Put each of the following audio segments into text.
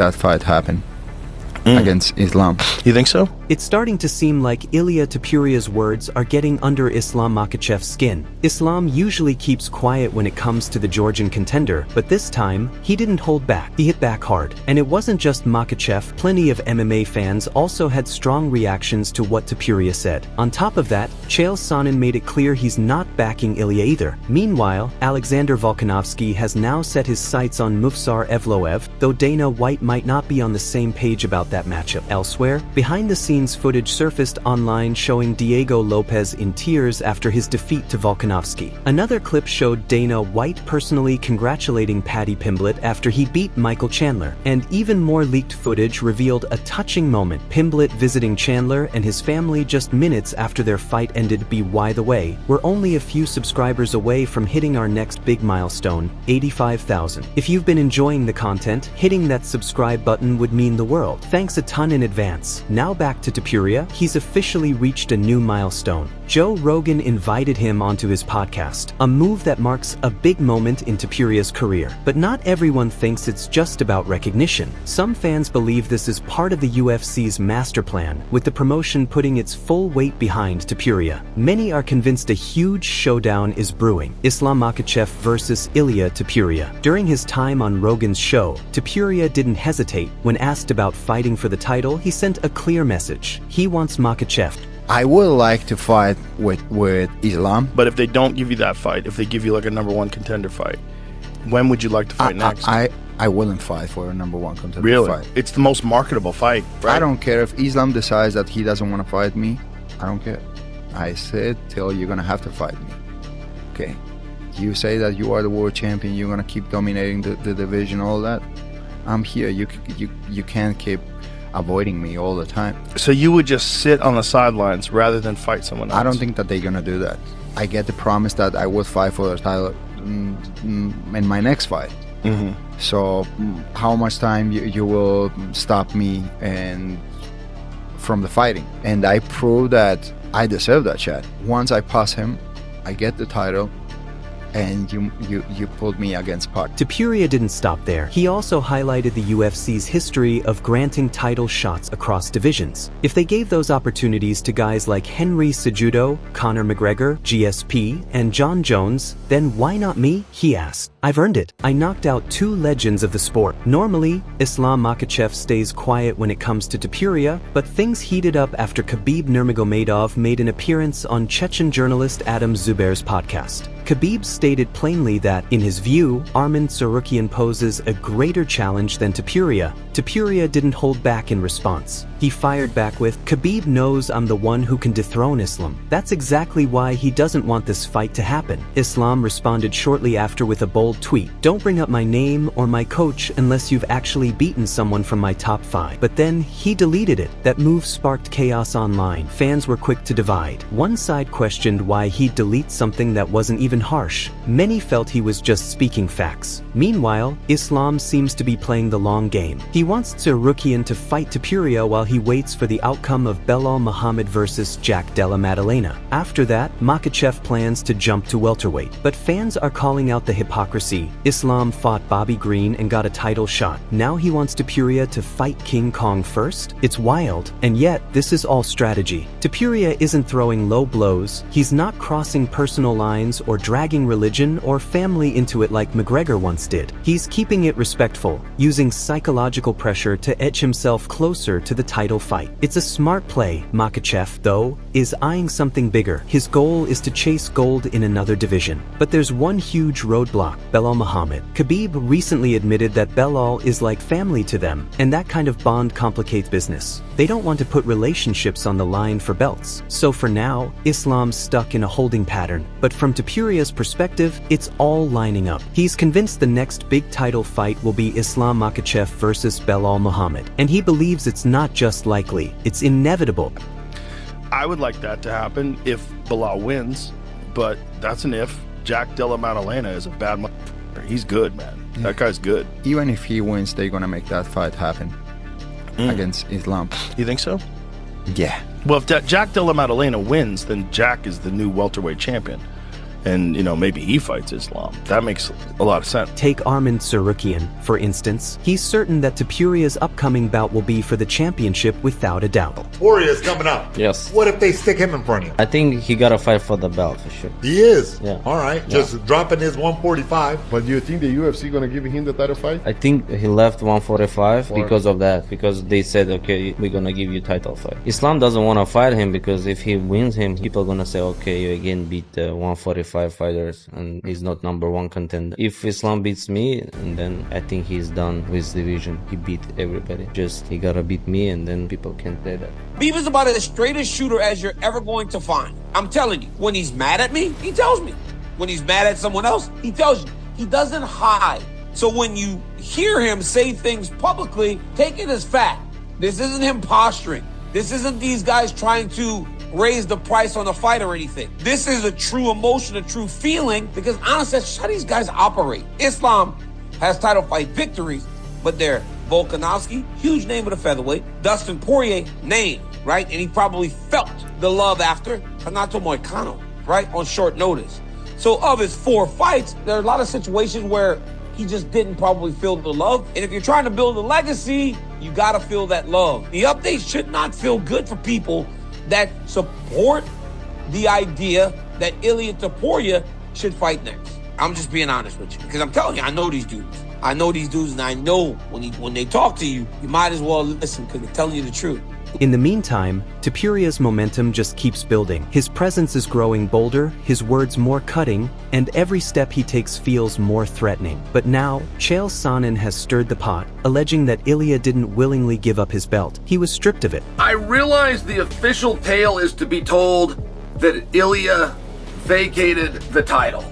that fight happen against Islam. You think so? It's starting to seem like Ilia Topuria's words are getting under Islam Makhachev's skin. Islam usually keeps quiet when it comes to the Georgian contender, but this time, he didn't hold back. He hit back hard. And it wasn't just Makhachev, plenty of MMA fans also had strong reactions to what Topuria said. On top of that, Chael Sonnen made it clear he's not backing Ilia either. Meanwhile, Alexander Volkanovski has now set his sights on Movsar Evloev, though Dana White might not be on the same page about that matchup. Elsewhere, behind-the-scenes footage surfaced online showing Diego Lopez in tears after his defeat to Volkanovski. Another clip showed Dana White personally congratulating Paddy Pimblett after he beat Chandler. And even more leaked footage revealed a touching moment, Pimblett visiting Chandler and his family just minutes after their fight ended. By the way, we're only a few subscribers away from hitting our next big milestone, 85,000. If you've been enjoying the content, hitting that subscribe button would mean the world. Thanks a ton in advance. Now back to Topuria, he's officially reached a new milestone. Joe Rogan invited him onto his podcast, a move that marks a big moment in Topuria's career. But not everyone thinks it's just about recognition. Some fans believe this is part of the UFC's master plan, with the promotion putting its full weight behind Topuria. Many are convinced a huge showdown is brewing, Islam Makhachev versus Ilia Topuria. During his time on Rogan's show, Topuria didn't hesitate. When asked about fighting for the title, he sent a clear message. He wants Makhachev. I would like to fight with Islam. But if they don't give you that fight, if they give you like a number one contender fight, when would you like to fight next? I wouldn't fight for a number one contender fight. It's the most marketable fight, right? I don't care if Islam decides that he doesn't want to fight me. I don't care. I said till you're gonna have to fight me. Okay. You say that you are the world champion, you're gonna keep dominating the division, all that. I'm here. You can't keep avoiding me all the time. So you would just sit on the sidelines rather than fight someone else? I don't think that they're gonna do that. I get the promise that I would fight for the title in my next fight. So how much time you will stop me and from the fighting? And I prove that I deserve that shot. Once I pass him, I get the title, and you put me against Paddy. Topuria didn't stop there. He also highlighted the UFC's history of granting title shots across divisions. If they gave those opportunities to guys like Henry Cejudo, Conor McGregor, GSP, and John Jones, then why not me? He asked. I've earned it. I knocked out 2 legends of the sport. Normally, Islam Makhachev stays quiet when it comes to Topuria, but things heated up after Khabib Nurmagomedov made an appearance on Chechen journalist Adam Zubair's podcast. Khabib stated plainly that, in his view, Arman Tsarukyan poses a greater challenge than Topuria. Topuria didn't hold back in response. He fired back with, Khabib knows I'm the one who can dethrone Islam. That's exactly why he doesn't want this fight to happen. Islam responded shortly after with a bold tweet. Don't bring up my name or my coach unless you've actually beaten someone from my top 5. But then he deleted it. That move sparked chaos online. Fans were quick to divide. One side questioned why he'd delete something that wasn't even harsh. Many felt he was just speaking facts. Meanwhile, Islam seems to be playing the long game. He wants Tsarukyan to fight Topuria while he waits for the outcome of Belal Muhammad versus Jack Della Maddalena. After that, Makhachev plans to jump to welterweight. But fans are calling out the hypocrisy. Islam fought Bobby Green and got a title shot. Now he wants Topuria to fight King Kong first? It's wild. And yet, this is all strategy. Topuria isn't throwing low blows. He's not crossing personal lines or dragging religion or family into it like McGregor once did. He's keeping it respectful, using psychological pressure to edge himself closer to the title fight. It's a smart play. Makhachev, though, is eyeing something bigger. His goal is to chase gold in another division. But there's one huge roadblock, Belal Muhammad. Khabib recently admitted that Belal is like family to them, and that kind of bond complicates business. They don't want to put relationships on the line for belts. So for now, Islam's stuck in a holding pattern. But from Topuria's perspective, it's all lining up. He's convinced the next big title fight will be Islam Makhachev versus Belal Muhammad. And he believes it's not just likely, it's inevitable. I would like that to happen if Belal wins, but that's an if. Jack Della Maddalena is a bad motherfucker. He's good, man. That guy's good. Even if he wins, they're gonna make that fight happen against Islam. You think so? Yeah. Well, if Jack Della Maddalena wins, then Jack is the new welterweight champion. and maybe he fights Islam. That makes a lot of sense. Take Arman Tsarukyan, for instance. He's certain that Topuria's upcoming bout will be for the championship without a doubt. Topuria's coming up. Yes. What if they stick him in front of you? I think he gotta fight for the belt for sure. He is? Yeah. All right. Just dropping his 145. But do you think the UFC gonna give him the title fight? I think he left 145 because of that. Because they said, okay, we're gonna give you title fight. Islam doesn't want to fight him because if he wins him, people are gonna say, okay, you again beat the 145 fighters and he's not #1 contender. If Islam beats me, and then I think he's done with his division. He beat everybody. Just he gotta beat me, and then people can say that. Beef is about as straightest shooter as you're ever going to find. I'm telling you, when he's mad at me, he tells me. When he's mad at someone else, he tells you. He doesn't hide. So when you hear him say things publicly, take it as fact. This isn't him posturing. This isn't these guys trying to raise the price on the fight or anything. This is a true emotion, a true feeling, because honestly, that's how these guys operate. Islam has title fight victories, but they're Volkanovski, huge name of the featherweight, Dustin Poirier, name, right? And he probably felt the love after Renato Moicano, right? On short notice. So of his 4 fights, there are a lot of situations where he just didn't probably feel the love. And if you're trying to build a legacy, you gotta feel that love. The update should not feel good for people that support the idea that Ilia Topuria should fight next. I'm just being honest with you, because I'm telling you, I know these dudes. I know these dudes, and I know when they talk to you, you might as well listen, because they're telling you the truth. In the meantime, Topuria's momentum just keeps building. His presence is growing bolder, his words more cutting, and every step he takes feels more threatening. But now, Chael Sonnen has stirred the pot, alleging that Ilia didn't willingly give up his belt. He was stripped of it. I realize the official tale is to be told that Ilia vacated the title.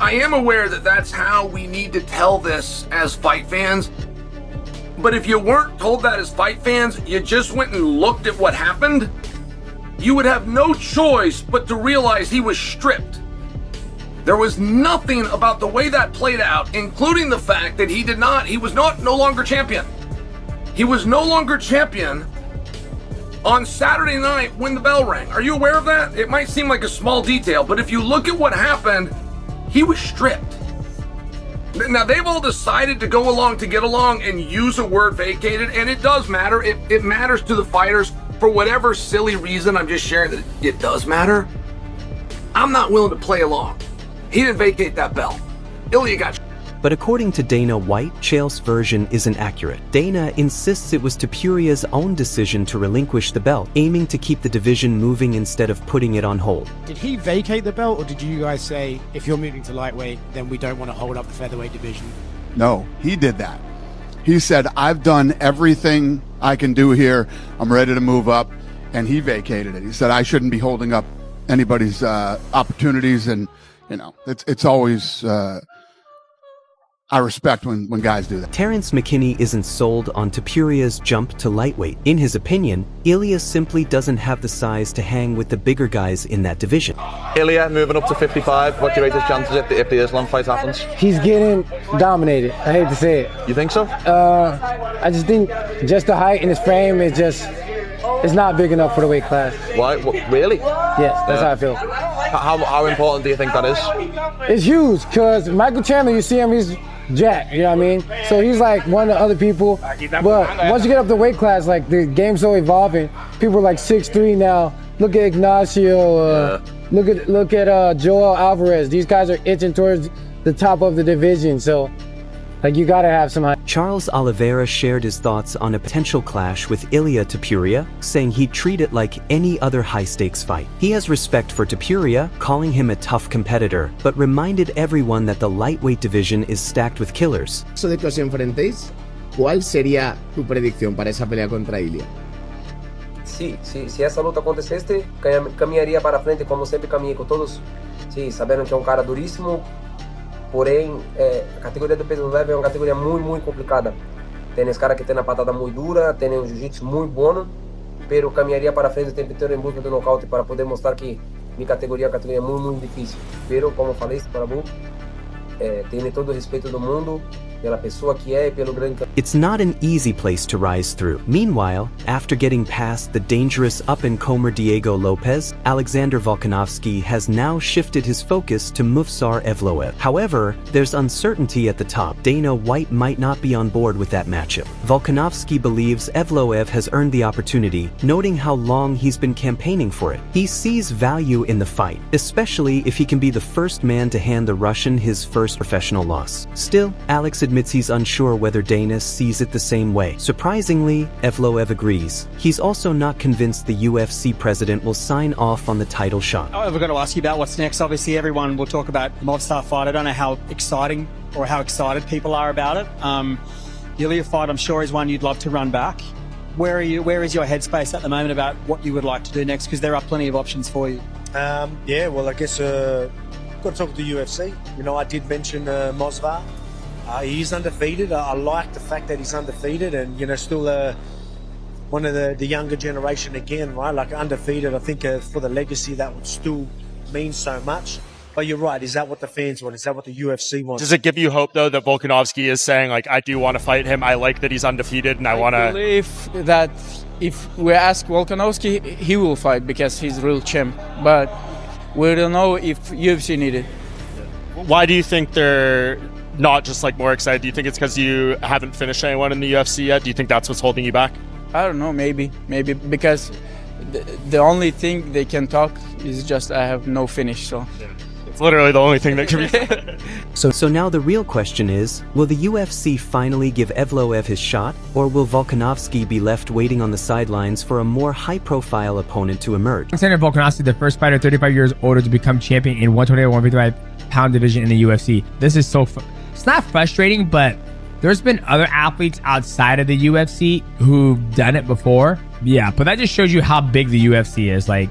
I am aware that that's how we need to tell this as fight fans. But if you weren't told that as fight fans, you just went and looked at what happened, you would have no choice but to realize he was stripped. There was nothing about the way that played out, including the fact that he was no longer champion. He was no longer champion on Saturday night when the bell rang. Are you aware of that? It might seem like a small detail, but if you look at what happened, he was stripped. Now, they've all decided to go along to get along and use a word vacated, and it does matter. It matters to the fighters for whatever silly reason. I'm just sharing that it does matter. I'm not willing to play along. He didn't vacate that belt. Ilia got. But according to Dana White, Chael's version isn't accurate. Dana insists it was Topuria's own decision to relinquish the belt, aiming to keep the division moving instead of putting it on hold. Did he vacate the belt, or did you guys say, if you're moving to lightweight, then we don't want to hold up the featherweight division? No, he did that. He said, I've done everything I can do here. I'm ready to move up. And he vacated it. He said, I shouldn't be holding up anybody's opportunities. And, it's always... I respect when guys do that. Terrence McKinney isn't sold on Topuria's jump to lightweight. In his opinion, Ilia simply doesn't have the size to hang with the bigger guys in that division. Ilia moving up to 55. What do you rate his chances if the Islam fight happens? He's getting dominated. I hate to say it. You think so? I just think just the height and his frame is just... It's not big enough for the weight class. Why? Really? Yes, that's how I feel. How important do you think that is? It's huge, because Michael Chandler, you see him, he's jacked, you know what I mean? So he's like one of the other people. But once you get up the weight class, like the game's so evolving. People are like 6'3" now. Look at Ignacio. Look at Joel Alvarez. These guys are itching towards the top of the division. So like you gotta have some height. Charles Oliveira shared his thoughts on a potential clash with Ilia Topuria, saying he'd treat it like any other high-stakes fight. He has respect for Topuria, calling him a tough competitor, but reminded everyone that the lightweight division is stacked with killers. Eso de que os enfrentéis, ¿cuál sería tu predicción para esa pelea contra Ilia? Sí, se essa luta acontecesse, caminharia para frente como sempre caminhei com todos. Sim, sabendo que é cara duríssimo. Porém, a categoria do peso leve é uma categoria muito complicada. Tem esse cara que tem a patada muito dura, tem um jiu-jitsu muito bom, pero caminharia para frente o tempo inteiro em busca do nocaute para poder mostrar que minha categoria é uma categoria muito difícil. Pero, como falei, para mim, tenho todo o respeito do mundo pela pessoa que é e pelo grande campeão. It's not an easy place to rise through. Meanwhile, after getting past the dangerous up-and-comer Diego Lopez, Alexander Volkanovski has now shifted his focus to Movsar Evloev. However, there's uncertainty at the top. Dana White might not be on board with that matchup. Volkanovski believes Evloev has earned the opportunity, noting how long he's been campaigning for it. He sees value in the fight, especially if he can be the first man to hand the Russian his first professional loss. Still, Alex admits he's unsure whether Dana sees it the same way. Surprisingly, Evloev agrees. He's also not convinced the UFC president will sign off on the title shot. I've got to ask you about what's next. Obviously, everyone will talk about the Movsar fight. I don't know how exciting or how excited people are about it. The Ilia fight, I'm sure, is one you'd love to run back. Where is your headspace at the moment about what you would like to do next? Because there are plenty of options for you. Yeah, well, I guess got to talk to the UFC. You know, I did mention Movsar. He is undefeated. I like the fact that he's undefeated and, you know, still one of the younger generation again, right? Like undefeated, I think for the legacy that would still mean so much. But you're right. Is that what the fans want? Is that what the UFC wants? Does it give you hope, though, that Volkanovski is saying, like, I do want to fight him. I like that he's undefeated, and I want to... I believe that if we ask Volkanovski, he will fight because he's real champ. But we don't know if UFC need it. Why do you think they're not just, like, more excited? Do you think it's because you haven't finished anyone in the UFC yet? Do you think that's what's holding you back? I don't know, maybe because the only thing they can talk is just I have no finish, so... It's literally the only thing that can be So now the real question is, will the UFC finally give Evloev his shot, or will Volkanovski be left waiting on the sidelines for a more high-profile opponent to emerge? Alexander Volkanovski, the first fighter 35 years older to become champion in 125 division in the UFC. This is so... It's not frustrating, but there's been other athletes outside of the UFC who've done it before. Yeah, but that just shows you how big the UFC is. Like,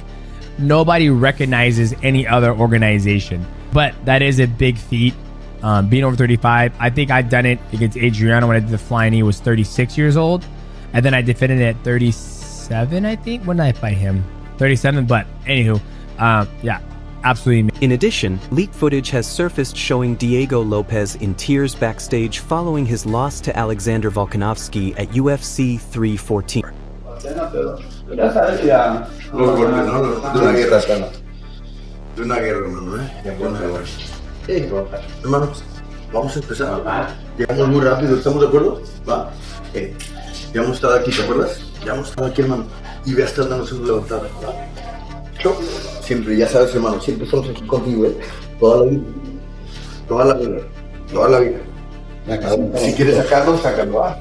nobody recognizes any other organization, but that is a big feat. Being over 35, I think I'd done it against Adriano when I did the flying knee, was 36 years old, and then I defended it at 37, I think. When did I fight him? 37, but anywho, yeah, absolutely. In addition, leaked footage has surfaced showing Diego Lopez in tears backstage following his loss to Alexander Volkanovski at UFC 314. Ya sabes, ya. Los golpes, ¿no? De una guerra sana. De una guerra, hermano, ¿eh? Hermanos, vamos a empezar. Llegamos muy rápido, ¿estamos de acuerdo? Va. Ya hemos estado aquí, ¿te acuerdas? Ya hemos estado aquí, hermano. Y ve hasta dónde nos hemos levantado. ¿Va? Siempre, ya sabes, hermano, siempre estamos aquí contigo, ¿eh? Toda la vida. Toda la vida. Toda la vida. Si quieres sacarlo, sácalo, ¿va?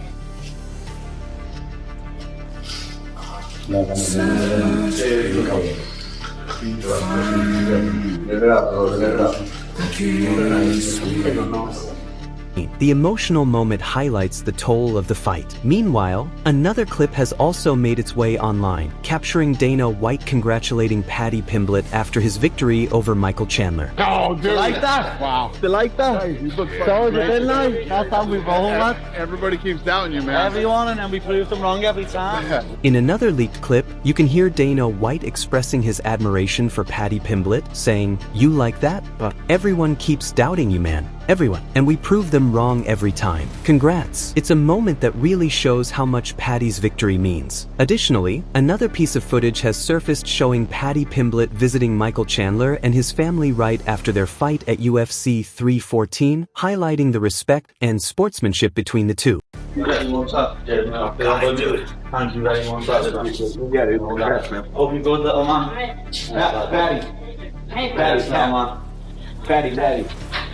The emotional moment highlights the toll of the fight. Meanwhile, another clip has also made its way online, capturing Dana White congratulating Paddy Pimblett after his victory over Michael Chandler. Oh, dude. You like that? Wow. You like that? Hey, you look So is it nice? That's how we roll, man. Everybody keeps doubting you, man. Everyone, and then we prove them wrong every time. In another leaked clip, you can hear Dana White expressing his admiration for Paddy Pimblett, saying, "You like that? But everyone keeps doubting you, man. Everyone. And we prove them wrong every time. Congrats." It's a moment that really shows how much Paddy's victory means. Additionally, another piece of footage has surfaced showing Paddy Pimblett visiting Michael Chandler and his family right after their fight at UFC 314, highlighting the respect and sportsmanship between the two. Thank you very much. Hope you go, little man. Paddy. Paddy, come on. Paddy.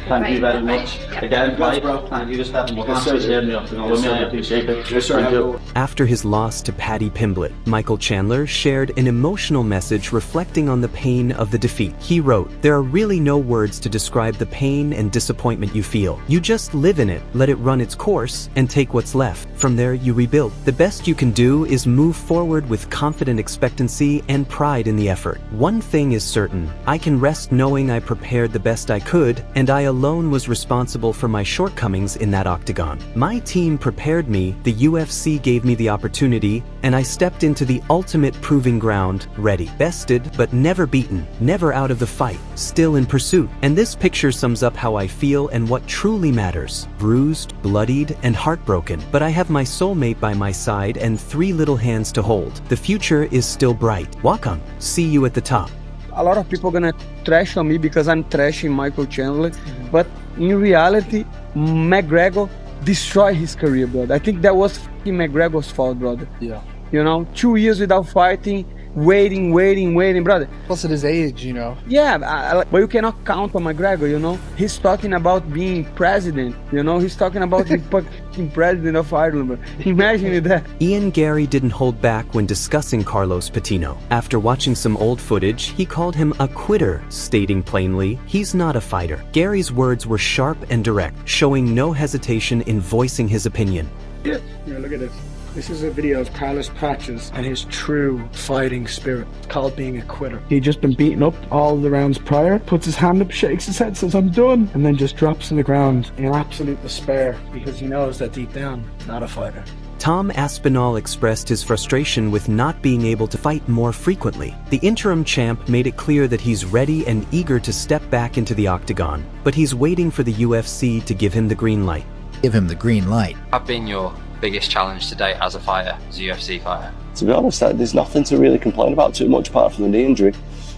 Thank you very much. Again, bro. Thank you. Just having one answer here. I appreciate it. Yes, sir. After his loss to Paddy Pimblett, Michael Chandler shared an emotional message reflecting on the pain of the defeat. He wrote, "There are really no words to describe the pain and disappointment you feel. You just live in it, let it run its course, and take what's left. From there, you rebuild. The best you can do is move forward with confident expectancy and pride in the effort. One thing is certain, I can rest knowing I prepared the best I could, and I alone was responsible for my shortcomings in that octagon. My team prepared me, the UFC gave me the opportunity, and I stepped into the ultimate proving ground, ready. Bested, but never beaten, never out of the fight, still in pursuit. And this picture sums up how I feel and what truly matters. Bruised, bloodied, and heartbroken, but I have my soulmate by my side and 3 little hands to hold. The future is still bright. Welcome. See you at the top. A lot of people gonna trash on me because I'm trashing Michael Chandler, but in reality, McGregor destroyed his career, brother. I think that was McGregor's fault, brother. Yeah. You know, 2 years without fighting, waiting, brother. Plus at his age, you know. Yeah, but you cannot count on McGregor, you know. He's talking about being president, you know. He's talking about being fucking president of Ireland, bro. Imagine that. Ian Gary didn't hold back when discussing Carlos Patino. After watching some old footage, he called him a quitter, stating plainly, he's not a fighter. Gary's words were sharp and direct, showing no hesitation in voicing his opinion. Yeah, look at this. This is a video of Carlos Patches and his true fighting spirit. It's called being a quitter. He'd just been beaten up all the rounds prior, puts his hand up, shakes his head, says, I'm done, and then just drops to the ground in absolute despair because he knows that deep down, he's not a fighter. Tom Aspinall expressed his frustration with not being able to fight more frequently. The interim champ made it clear that he's ready and eager to step back into the octagon, but he's waiting for the UFC to give him the green light. Give him the green light. I've been your biggest challenge to date as a fighter, as a UFC fighter? To be honest, there's nothing to really complain about too much apart from the knee injury,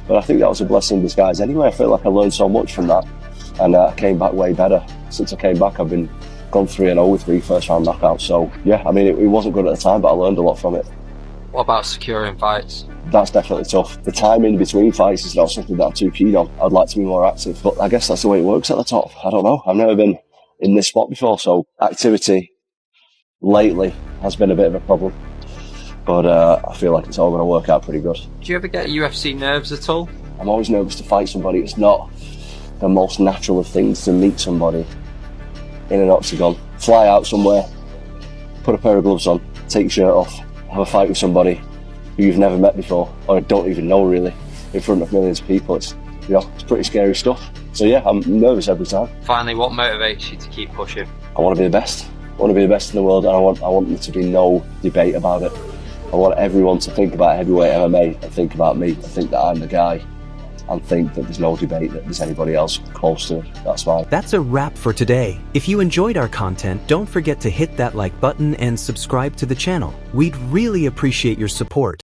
but I think that was a blessing in disguise anyway. I feel like I learned so much from that, and I came back way better. Since I came back, I've been gone 3-0 with 3 first-round knockouts, so yeah, I mean, it wasn't good at the time, but I learned a lot from it. What about securing fights? That's definitely tough. The timing between fights is not something that I'm too keen on. I'd like to be more active, but I guess that's the way it works at the top. I don't know, I've never been in this spot before, so activity lately has been a bit of a problem, but I feel like it's all going to work out pretty good. Do you ever get UFC nerves at all? I'm always nervous to fight somebody. It's not the most natural of things to meet somebody in an octagon. Fly out somewhere, put a pair of gloves on, take your shirt off, have a fight with somebody who you've never met before, or don't even know really, in front of millions of people. It's, you know, it's pretty scary stuff. So yeah, I'm nervous every time. Finally, what motivates you to keep pushing? I want to be the best. I want to be the best in the world, and I want there to be no debate about it. I want everyone to think about heavyweight MMA and think about me and think that I'm the guy and think that there's no debate that there's anybody else close to it. That's fine. That's a wrap for today. If you enjoyed our content, don't forget to hit that like button and subscribe to the channel. We'd really appreciate your support.